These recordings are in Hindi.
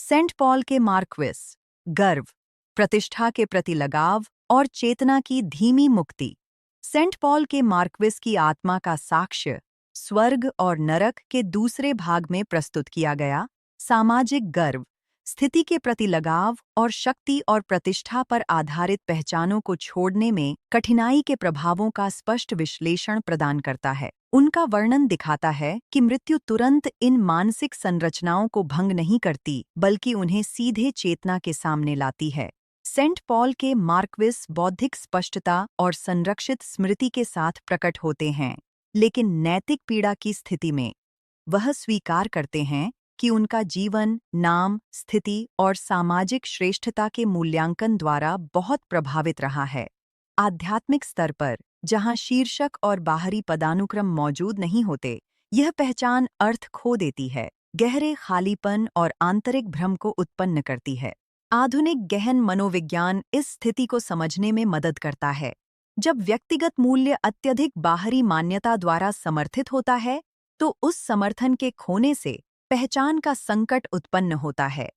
सेंट पॉल के मार्क्विस, गर्व, प्रतिष्ठा के प्रति लगाव और चेतना की धीमी मुक्ति। सेंट पॉल के मार्क्विस की आत्मा का साक्ष्य स्वर्ग और नरक के दूसरे भाग में प्रस्तुत किया गया। सामाजिक गर्व, स्थिति के प्रति लगाव और शक्ति और प्रतिष्ठा पर आधारित पहचानों को छोड़ने में कठिनाई के प्रभावों का स्पष्ट विश्लेषण प्रदान करता है। उनका वर्णन दिखाता है कि मृत्यु तुरंत इन मानसिक संरचनाओं को भंग नहीं करती, बल्कि उन्हें सीधे चेतना के सामने लाती है। सेंट पॉल के मार्क्विस बौद्धिक स्पष्टता और संरक्षित स्मृति के साथ प्रकट होते हैं, लेकिन नैतिक पीड़ा की स्थिति में वह स्वीकार करते हैं कि उनका जीवन, नाम, स्थिति और सामाजिक श्रेष्ठता के मूल्यांकन द्वारा बहुत प्रभावित रहा है। आध्यात्मिक स्तर पर, जहां शीर्षक और बाहरी पदानुक्रम मौजूद नहीं होते, यह पहचान अर्थ खो देती है, गहरे खालीपन और आंतरिक भ्रम को उत्पन्न करती है। आधुनिक गहन मनोविज्ञान इस स्थिति को समझने में मदद करता है। जब व्यक्तिगत मूल्य अत्यधिक बाहरी मान्यता द्वारा समर्थित होता है, तो उस समर्थन के खोने से पहचान का संकट उत्पन्न होता है।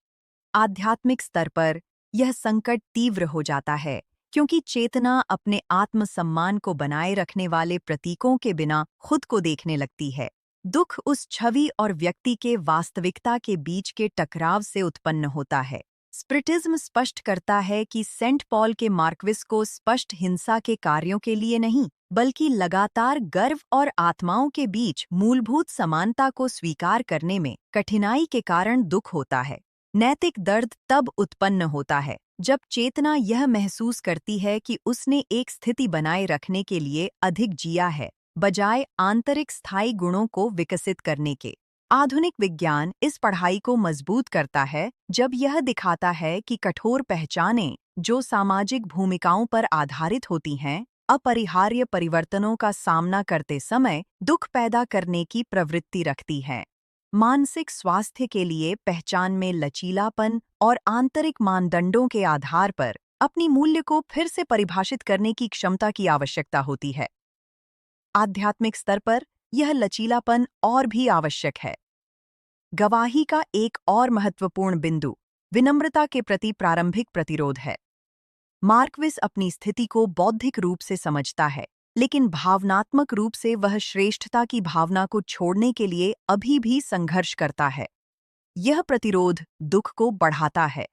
आध्यात्मिक स्तर पर यह संकट तीव्र हो जाता है, क्योंकि चेतना अपने आत्मसम्मान को बनाए रखने वाले प्रतीकों के बिना खुद को देखने लगती है। दुख उस छवि और व्यक्ति के वास्तविकता के बीच के टकराव से उत्पन्न होता है। स्पिरिटिज्म स्पष्ट करता है कि सेंट पॉल के मार्क्विस को स्पष्ट हिंसा के कार्यों के लिए नहीं, बल्कि लगातार गर्व और आत्माओं के बीच मूलभूत समानता को स्वीकार करने में कठिनाई के कारण दुख होता है। नैतिक दर्द तब उत्पन्न होता है जब चेतना यह महसूस करती है कि उसने एक स्थिति बनाए रखने के लिए अधिक जिया है, बजाय आंतरिक स्थायी गुणों को विकसित करने के। आधुनिक विज्ञान इस पढ़ाई को मजबूत करता है जब यह दिखाता है कि कठोर पहचानें, जो सामाजिक भूमिकाओं पर आधारित होती हैं, अपरिहार्य परिवर्तनों का सामना करते समय दुख पैदा करने की प्रवृत्ति रखती हैं। मानसिक स्वास्थ्य के लिए पहचान में लचीलापन और आंतरिक मानदंडों के आधार पर अपनी मूल्य को फिर से परिभाषित करने की क्षमता की आवश्यकता होती है। आध्यात्मिक स्तर पर यह लचीलापन और भी आवश्यक है। गवाही का एक और महत्वपूर्ण बिंदु विनम्रता के प्रति प्रारंभिक प्रतिरोध है। मार्क्विस अपनी स्थिति को बौद्धिक रूप से समझता है, लेकिन भावनात्मक रूप से वह श्रेष्ठता की भावना को छोड़ने के लिए अभी भी संघर्ष करता है। यह प्रतिरोध दुख को बढ़ाता है।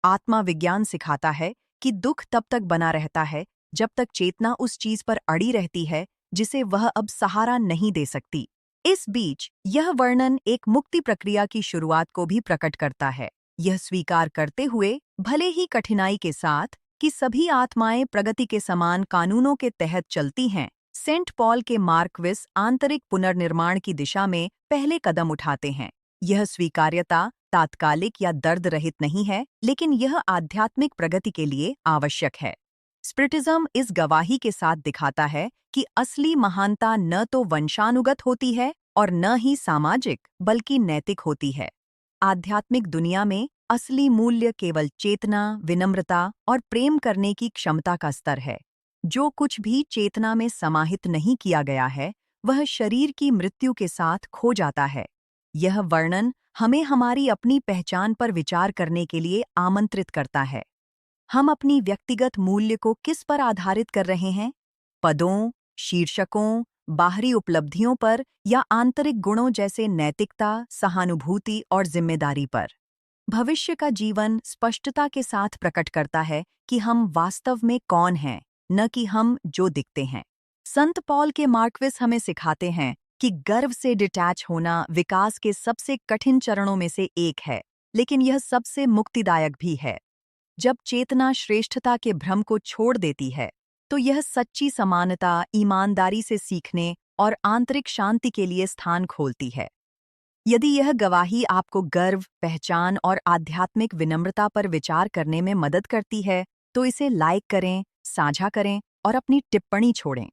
आत्मा विज्ञान सिखाता है कि दुख तब तक बना रहता है जब तक चेतना उस चीज पर अड़ी रहती है जिसे वह अब सहारा नहीं दे सकती। इस बीच यह वर्णन एक मुक्ति प्रक्रिया की शुरुआत को भी प्रकट करता है। यह स्वीकार करते हुए, भले ही कठिनाई के साथ, कि सभी आत्माएं प्रगति के समान कानूनों के तहत चलती हैं, सेंट पॉल के मार्क्विस आंतरिक पुनर्निर्माण की दिशा में पहले कदम उठाते हैं। यह स्वीकार्यता तात्कालिक या दर्द रहित नहीं है, लेकिन यह आध्यात्मिक प्रगति के लिए आवश्यक है। स्पिरिटिज्म इस गवाही के साथ दिखाता है कि असली महानता न तो वंशानुगत होती है और न ही सामाजिक, बल्कि नैतिक होती है। आध्यात्मिक दुनिया में असली मूल्य केवल चेतना, विनम्रता और प्रेम करने की क्षमता का स्तर है। जो कुछ भी चेतना में समाहित नहीं किया गया है, वह शरीर की मृत्यु के साथ खो जाता है। यह वर्णन हमें हमारी अपनी पहचान पर विचार करने के लिए आमंत्रित करता है। हम अपनी व्यक्तिगत मूल्य को किस पर आधारित कर रहे हैं? पदों, शीर्षकों, बाहरी उपलब्धियों पर, या आंतरिक गुणों जैसे नैतिकता, सहानुभूति और जिम्मेदारी पर? भविष्य का जीवन स्पष्टता के साथ प्रकट करता है कि हम वास्तव में कौन हैं, न कि हम जो दिखते हैं। संत पॉल के मार्क्विस हमें सिखाते हैं कि गर्व से डिटैच होना विकास के सबसे कठिन चरणों में से एक है, लेकिन यह सबसे मुक्तिदायक भी है। जब चेतना श्रेष्ठता के भ्रम को छोड़ देती है, तो यह सच्ची समानता, ईमानदारी से सीखने और आंतरिक शांति के लिए स्थान खोलती है। यदि यह गवाही आपको गर्व, पहचान और आध्यात्मिक विनम्रता पर विचार करने में मदद करती है, तो इसे लाइक करें, साझा करें और अपनी टिप्पणी छोड़ें।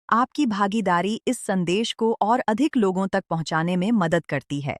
आपकी भागीदारी इस संदेश को और अधिक लोगों तक पहुंचाने में मदद करती है।